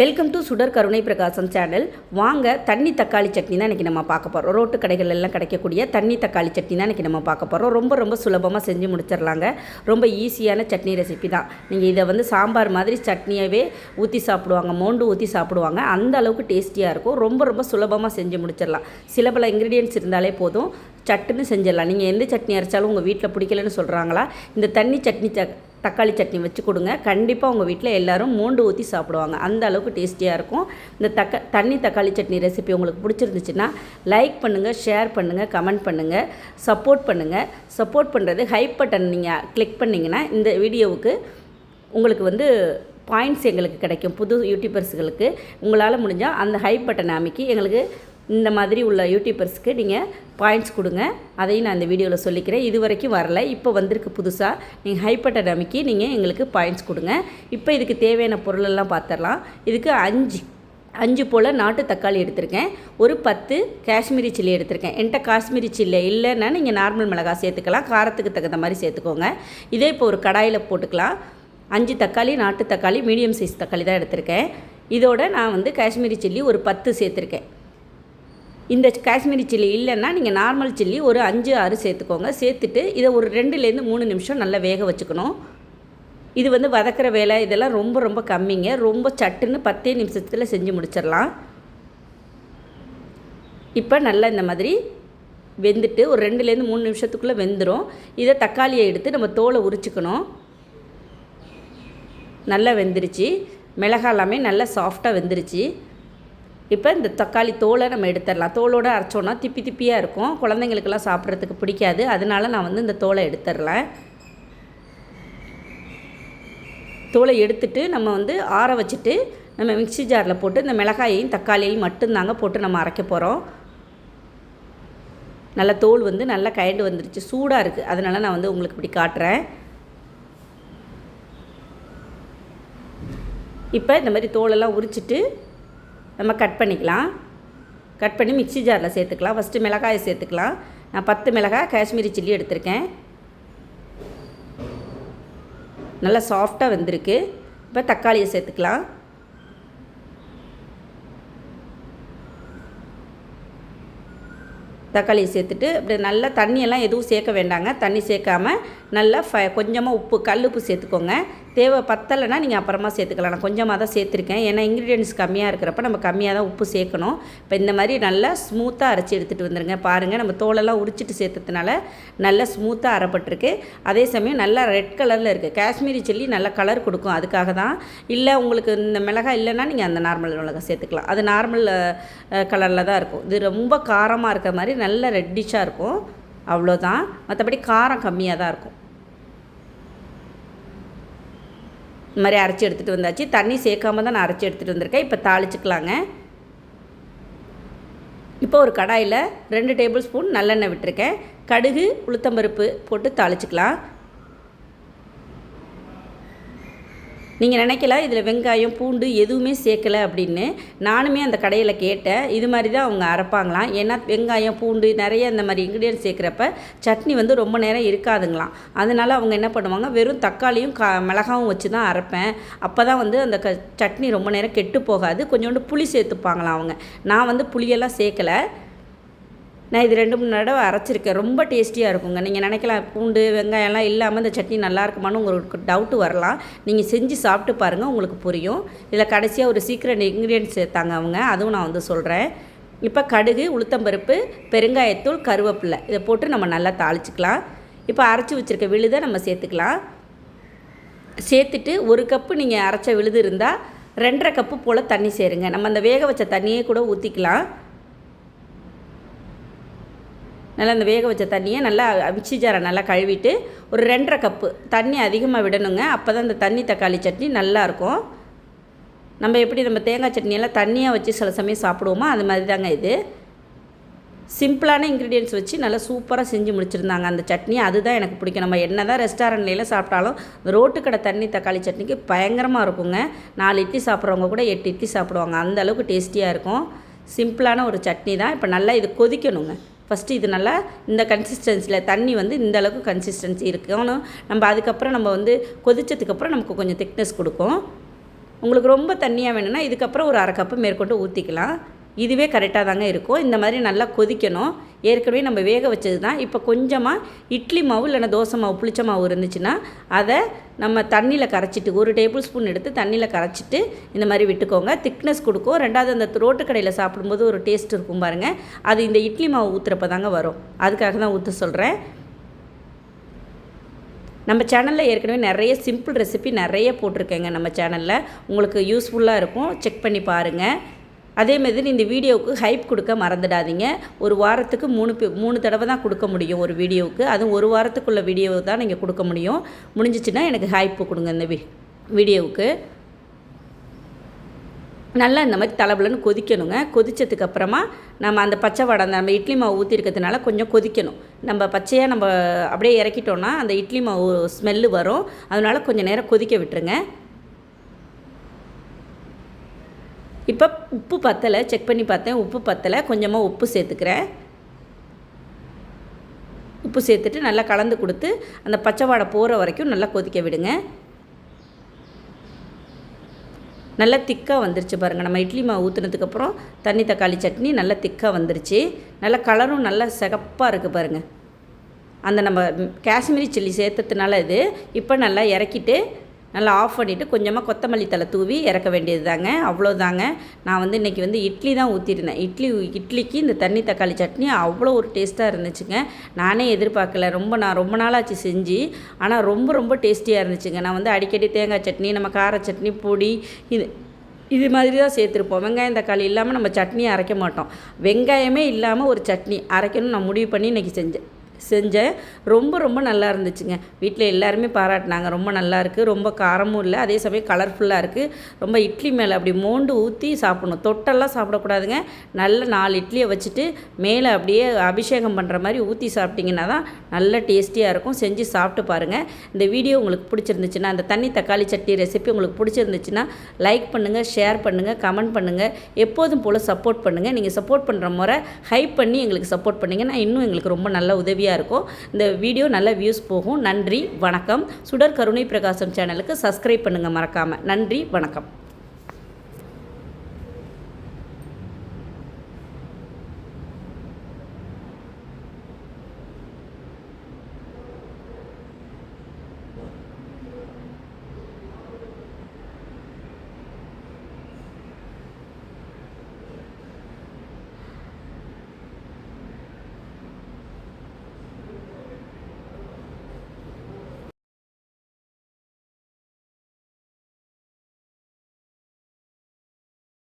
Welcome to சுடர் கருணை பிரகாசம் சேனல். வாங்க, தண்ணி தக்காளி சட்னி தான் இன்றைக்கி நம்ம பார்க்க போகிறோம். ரோட்டு கடைகள் எல்லாம் கிடைக்கக்கூடிய தண்ணி தக்காளி சட்னி தான் இன்றைக்கி நம்ம பார்க்க போகிறோம். ரொம்ப சுலபமாக செஞ்சு முடிச்சிடலாங்க. ரொம்ப ஈஸியான சட்னி ரெசிபி தான். நீங்கள் இதை சாம்பார் மாதிரி சட்னியவே ஊற்றி சாப்பிடுவாங்க, மோண்டு ஊற்றி சாப்பிடுவாங்க. அந்த அளவுக்கு டேஸ்டியாக இருக்கும். ரொம்ப சுலபமாக செஞ்சு முடிச்சிடலாம். சில பல இன்க்ரீடியன்ட்ஸ் இருந்தாலே போதும், சட்டுன்னு செஞ்சிடலாம். நீங்கள் எந்த சட்னி அரைச்சாலும் உங்கள் வீட்டில் பிடிக்கலன்னு சொல்கிறாங்களா, இந்த தண்ணி சட்னி தக்காளி சட்னி வச்சு கொடுங்க. கண்டிப்பாக உங்கள் வீட்டில் எல்லோரும் மோண்டு ஊற்றி சாப்பிடுவாங்க. அந்த அளவுக்கு டேஸ்டியாக இருக்கும். இந்த தண்ணி தக்காளி சட்னி ரெசிபி உங்களுக்கு பிடிச்சிருந்துச்சுன்னா லைக் பண்ணுங்கள், ஷேர் பண்ணுங்கள், கமெண்ட் பண்ணுங்கள், சப்போர்ட் பண்ணுங்கள். சப்போர்ட் பண்ணுறது ஹைப் பட்டன் நீங்கள் கிளிக் பண்ணிங்கன்னா இந்த வீடியோவுக்கு உங்களுக்கு பாயிண்ட்ஸ் எங்களுக்கு கிடைக்கும். புது யூடியூபர்ஸுகளுக்கு உங்களால் முடிஞ்சால் அந்த ஹைப் பட்டன் அமைக்கி எங்களுக்கு இந்த மாதிரி உள்ள யூடியூபர்ஸ்க்கு நீங்கள் பாயிண்ட்ஸ் கொடுங்க. அதையும் நான் இந்த வீடியோவில் சொல்லிக்கிறேன். இது வரைக்கும் வரல, இப்போ வந்திருக்கு புதுசாக. நீங்கள் ஹை பட்டன் அமைக்கி நீங்கள் எங்களுக்கு பாயிண்ட்ஸ் கொடுங்க. இப்போ இதுக்கு தேவையான பொருளெல்லாம் பார்த்துடலாம். இதுக்கு அஞ்சு போல் நாட்டு தக்காளி எடுத்திருக்கேன். ஒரு 10 காஷ்மீரி சில்லி எடுத்திருக்கேன். என்கிட்ட காஷ்மீரி சில்லி இல்லைன்னா நீங்கள் நார்மல் மிளகாய் சேர்த்துக்கலாம். காரத்துக்கு தகுந்த மாதிரி சேர்த்துக்கோங்க. இதே இப்போ ஒரு கடாயில் போட்டுக்கலாம். 5 தக்காளி, நாட்டு தக்காளி, மீடியம் சைஸ் தக்காளி தான் எடுத்திருக்கேன். இதோட நான் காஷ்மீரி சில்லி ஒரு 10 சேர்த்துருக்கேன். இந்த காஷ்மீரி சில்லி இல்லைன்னா நீங்கள் நார்மல் சில்லி ஒரு 5-6 சேர்த்துக்கோங்க. சேர்த்துட்டு இதை ஒரு 2-3 நிமிஷம் நல்லா வேக வச்சுக்கணும். இது வதக்கிற வேலை இதெல்லாம் ரொம்ப கம்மிங்க. ரொம்ப சட்டுன்னு 10 நிமிஷத்தில் செஞ்சு முடிச்சிடலாம். இப்போ நல்லா இந்த மாதிரி வெந்துட்டு ஒரு 2-3 நிமிஷத்துக்குள்ளே வெந்துடும். இதை தக்காளியை எடுத்து நம்ம தோலை உரிச்சிக்கணும். நல்லா வெந்துருச்சு. மிளகாய் எல்லாமே நல்லா சாஃப்டாக வெந்துருச்சு. இப்போ இந்த தக்காளி தோலை நம்ம எடுத்துடலாம். தோலோடு அரைச்சோன்னா திப்பியாக இருக்கும். குழந்தைங்களுக்கெல்லாம் சாப்பிட்றதுக்கு பிடிக்காது. அதனால நான் இந்த தோலை எடுத்துடலாம். தோலை எடுத்துட்டு நம்ம ஆற வச்சுட்டு நம்ம மிக்ஸி ஜாரில் போட்டு இந்த மிளகாயையும் தக்காளியையும் மட்டும்தாங்க போட்டு நம்ம அரைக்க போகிறோம். நல்லா தோல் நல்லா கயண்டு வந்துருச்சு. சூடாக இருக்குது, அதனால் நான் உங்களுக்கு இப்படி காட்டுறேன். இப்போ இந்த மாதிரி தோலெல்லாம் உரிச்சிட்டு நம்ம கட் பண்ணிக்கலாம். கட் பண்ணி மிக்ஸி ஜாரில் சேர்த்துக்கலாம். ஃபஸ்ட்டு மிளகாயை சேர்த்துக்கலாம். நான் 10 மிளகாய் காஷ்மீரி சில்லி எடுத்திருக்கேன். நல்லா சாஃப்டாக வெந்திருக்கு. இப்போ தக்காளியை சேர்த்துக்கலாம். தக்காளியை சேர்த்துட்டு அப்படி நல்லா தண்ணியெல்லாம் எதுவும் சேர்க்க வேண்டாங்க. தண்ணி சேர்க்காமல் நல்லா கொஞ்சமாக உப்பு, கல் உப்பு சேர்த்துக்கோங்க. தேவை பத்தலைன்னா நீங்கள் அப்புறமா சேர்த்துக்கலாம். நான் கொஞ்சமாக தான் சேர்த்துருக்கேன். ஏன்னா இன்க்ரீடியன்ட்ஸ் கம்மியாக இருக்கிறப்ப நம்ம கம்மியாக தான் உப்பு சேர்க்கணும். இப்போ இந்த மாதிரி நல்லா ஸ்மூத்தாக அரைச்சி எடுத்துகிட்டு வந்துடுங்க. பாருங்கள், நம்ம தோலெல்லாம் உரிச்சிட்டு சேர்த்ததுனால நல்லா ஸ்மூத்தாக அரைப்பட்டிருக்கு. அதே சமயம் நல்லா ரெட் கலரில் இருக்குது. காஷ்மீரி சில்லி நல்லா கலர் கொடுக்கும், அதுக்காக தான். இல்லை உங்களுக்கு இந்த மிளகாய் இல்லைன்னா நீங்கள் அந்த நார்மல் மிளகாய் சேர்த்துக்கலாம். அது நார்மல் கலரில் தான் இருக்கும். இது ரொம்ப காரமாக இருக்கிற மாதிரி நல்ல ரெட்டிஷாக இருக்கும், அவ்வளோதான். மற்றபடி காரம் கம்மியாக தான் இருக்கும். இந்த மாதிரி அரைச்சி எடுத்துகிட்டு வந்தாச்சு. தண்ணி சேர்க்காம தான் நான் அரைச்சி எடுத்துகிட்டு வந்திருக்கேன். இப்போ தாளிச்சிக்கலாங்க. இப்போ ஒரு கடாயில் 2 டேபிள் ஸ்பூன் நல்லெண்ணெய் விட்டுருக்கேன். கடுகு, உளுத்தம்பருப்பு போட்டு தாளிச்சிக்கலாம். நீங்கள் நினைக்கலாம் இதில் வெங்காயம், பூண்டு எதுவுமே சேர்க்கலை அப்படின்னு. நானுமே அந்த கடையில் கேட்டேன். இது மாதிரி தான் அவங்க அரைப்பாங்களாம். ஏன்னா வெங்காயம், பூண்டு நிறைய இந்த மாதிரி இன்க்ரீடியன்ட் சேர்க்குறப்ப சட்னி ரொம்ப நேரம் இருக்காதுங்களாம். அதனால் அவங்க என்ன பண்ணுவாங்க, வெறும் தக்காளியும் மிளகாவும் வச்சு தான் அரைப்பேன். அப்போ தான் அந்த சட்னி ரொம்ப நேரம் கெட்டு போகாது. கொஞ்சோண்டு புளி சேர்த்துப்பாங்களாம் அவங்க. நான் புளியெல்லாம் சேர்க்கலை. நான் இது 2-3 தடவை அரைச்சிருக்கேன். ரொம்ப டேஸ்டியாக இருக்குங்க. நீங்கள் நினைக்கலாம் பூண்டு வெங்காயம்லாம் இல்லாமல் இந்த சட்னி நல்லா இருக்குமான்னு உங்களுக்கு டவுட்டு வரலாம். நீங்கள் செஞ்சு சாப்பிட்டு பாருங்கள், உங்களுக்கு புரியும். இதில் கடைசியாக ஒரு சீக்ரெட் இன்க்ரீடியன்ட் சேர்த்தாங்க அவங்க, அதுவும் நான் சொல்கிறேன். இப்போ கடுகு, உளுத்தம்பருப்பு, பெருங்காயத்தூள், கருவேப்பிலை இதை போட்டு நம்ம நல்லா தாளிச்சிக்கலாம். இப்போ அரைச்சி வச்சுருக்க விழுதை நம்ம சேர்த்துக்கலாம். சேர்த்துட்டு 1 கப்பு நீங்கள் அரைச்ச விழுது இருந்தால் 2.5 கப்பு போல் தண்ணி சேருங்க. நம்ம அந்த வேக வச்ச தண்ணியே கூட ஊற்றிக்கலாம். நல்லா அந்த வேக வச்ச தண்ணியை நல்லா மிக்ஸி ஜாரை நல்லா கழுவிட்டு ஒரு 2.5 கப்பு தண்ணி அதிகமாக விடணுங்க. அப்போ தான் இந்த தண்ணி தக்காளி சட்னி நல்லாயிருக்கும். நம்ம எப்படி நம்ம தேங்காய் சட்னியெல்லாம் தண்ணியாக வச்சு சில சமயம் சாப்பிடுவோமோ அது மாதிரி தாங்க இது. சிம்பிளான இன்க்ரீடியன்ட்ஸ் வச்சு நல்லா சூப்பராக செஞ்சு முடிச்சிருந்தாங்க அந்த சட்னி. அதுதான் எனக்கு பிடிக்கும். நம்ம என்ன தான் ரெஸ்டாரண்ட்லாம் சாப்பிட்டாலும் ரோட்டு கடை தண்ணி தக்காளி சட்னிக்கு பயங்கரமாக இருக்குங்க. 4 இட்லி சாப்பிட்றவங்க கூட 8 இட்லி சாப்பிடுவாங்க. அந்த அளவுக்கு டேஸ்டியாக இருக்கும். சிம்பிளான ஒரு சட்னி தான். இப்போ நல்லா இது கொதிக்கணுங்க. ஃபஸ்ட்டு இது நல்லா இந்த கன்சிஸ்டன்சியில் தண்ணி இந்த அளவுக்கு கன்சிஸ்டன்சி இருக்கணும். நம்ம அதுக்கப்புறம் நம்ம கொதித்ததுக்கப்புறம் நமக்கு கொஞ்சம் திக்னஸ் கொடுக்கும். உங்களுக்கு ரொம்ப தண்ணியாக வேணும்னா இதுக்கப்புறம் ஒரு 1/2 கப்பு மேற்கொண்டு ஊற்றிக்கலாம். இதுவே கரெக்டாக தாங்க இருக்கும். இந்த மாதிரி நல்லா கொதிக்கணும். ஏற்கனவே நம்ம வேக வச்சது தான். இப்போ கொஞ்சமாக இட்லி மாவு இல்லைனா தோசை மாவு புளிச்ச மாவு இருந்துச்சுன்னா அதை நம்ம தண்ணியில் கரைச்சிட்டு 1 டேபிள் ஸ்பூன் எடுத்து தண்ணியில் கரைச்சிட்டு இந்த மாதிரி விட்டுக்கோங்க. திக்னஸ் கொடுக்கும். 2வது அந்த ரோட்டு கடையில் சாப்பிடும்போது ஒரு டேஸ்ட் இருக்கும் பாருங்கள், அது இந்த இட்லி மாவு ஊற்றுறப்ப தாங்க வரும். அதுக்காக தான் ஊற்ற சொல்கிறேன். நம்ம சேனலில் ஏற்கனவே நிறைய சிம்பிள் ரெசிபி நிறைய போட்டிருக்கேங்க. நம்ம சேனலில் உங்களுக்கு யூஸ்ஃபுல்லாக இருக்கும், செக் பண்ணி பாருங்கள். அதேமாதிரி இந்த வீடியோவுக்கு ஹைப் கொடுக்க மறந்துடாதீங்க. ஒரு வாரத்துக்கு 3 தடவை தான் கொடுக்க முடியும் ஒரு வீடியோவுக்கு. அதுவும் ஒரு வாரத்துக்குள்ள வீடியோ தான் நீங்கள் கொடுக்க முடியும். முடிஞ்சிச்சுன்னா எனக்கு ஹைப் கொடுங்க இந்த வீடியோவுக்கு. நல்லா இந்த மாதிரி தளபலன்னு கொதிக்கணுங்க. கொதித்ததுக்கப்புறமா நம்ம அந்த பச்சை வடை நம்ம இட்லி மாவு ஊற்றிருக்கிறதுனால கொஞ்சம் கொதிக்கணும். நம்ம பச்சையாக நம்ம அப்படியே இறக்கிட்டோன்னா அந்த இட்லி மாவு ஸ்மெல்லு வரும். அதனால் கொஞ்சம் நேரம் கொதிக்க விட்டுருங்க. இப்போ உப்பு பத்தலை, செக் பண்ணி பார்த்தேன். உப்பு பத்தலை, கொஞ்சமாக உப்பு சேர்த்துக்கிறேன். உப்பு சேர்த்துட்டு நல்லா கலந்து கொடுத்து அந்த பச்சை வாடை போகிற வரைக்கும் நல்லா கொதிக்க விடுங்க. நல்லா திக்காக வந்துருச்சு பாருங்கள். நம்ம இட்லி மாவு ஊற்றுனதுக்கப்புறம் தண்ணி தக்காளி சட்னி நல்லா திக்காக வந்துருச்சு. நல்லா கலரும் நல்லா சிகப்பாக இருக்குது பாருங்கள். அந்த நம்ம காஷ்மீரி சில்லி சேர்த்ததுனால இது இப்போ நல்லா இறக்கிட்டு நல்லா ஆஃப் பண்ணிவிட்டு கொஞ்சமாக கொத்தமல்லி தழை தூவி இறக்க வேண்டியது தாங்க. அவ்வளோதாங்க. நான் இன்றைக்கி இட்லி தான் ஊற்றிருந்தேன். இட்லிக்கு இந்த தண்ணி தக்காளி சட்னி அவ்வளோ ஒரு டேஸ்ட்டாக இருந்துச்சுங்க. நானே எதிர்பார்க்கல. நான் ரொம்ப நாளாச்சு செஞ்சு, ஆனால் ரொம்ப டேஸ்டியாக இருந்துச்சுங்க. நான் அடிக்கடி தேங்காய் சட்னி, நம்ம கார சட்னி, பொடி இது மாதிரி தான் சேர்த்துருப்போம். வெங்காயம் தக்காளி இல்லாமல் நம்ம சட்னி அரைக்க மாட்டோம். வெங்காயமே இல்லாமல் ஒரு சட்னி அரைக்கணும்னு நான் முடிவு பண்ணி இன்றைக்கி செஞ்சேன். ரொம்ப நல்லா இருந்துச்சுங்க. வீட்டில் எல்லாருமே பாராட்டினாங்க. ரொம்ப நல்லாயிருக்கு, ரொம்ப காரமும் இல்லை, அதே சமயம் கலர்ஃபுல்லாக இருக்குது. ரொம்ப இட்லி மேலே அப்படி மோண்டு ஊற்றி சாப்பிடணும். தொட்டெல்லாம் சாப்பிடக்கூடாதுங்க. நல்ல 4 இட்லியை வச்சுட்டு மேலே அப்படியே அபிஷேகம் பண்ணுற மாதிரி ஊற்றி சாப்பிட்டிங்கன்னா தான் நல்ல டேஸ்டியாக இருக்கும். செஞ்சு சாப்பிட்டு பாருங்கள். இந்த வீடியோ உங்களுக்கு பிடிச்சிருந்துச்சுன்னா, அந்த தண்ணி தக்காளி சட்னி ரெசிபி உங்களுக்கு பிடிச்சிருந்துச்சுன்னா லைக் பண்ணுங்கள், ஷேர் பண்ணுங்கள், கமெண்ட் பண்ணுங்கள். எப்போதும் போல் சப்போர்ட் பண்ணுங்கள். நீங்கள் சப்போர்ட் பண்ணுற முறை ஹைப் பண்ணி எங்களுக்கு சப்போர்ட் பண்ணிங்கன்னா இன்னும் எங்களுக்கு ரொம்ப நல்ல உதவியாக இருக்கும். இந்த வீடியோ நல்ல வியூஸ் போகும். நன்றி, வணக்கம். சுடர் கருணை பிரகாசம் சேனலுக்கு சப்ஸ்கிரைப் பண்ணுங்கள் மறக்காமல். நன்றி, வணக்கம்.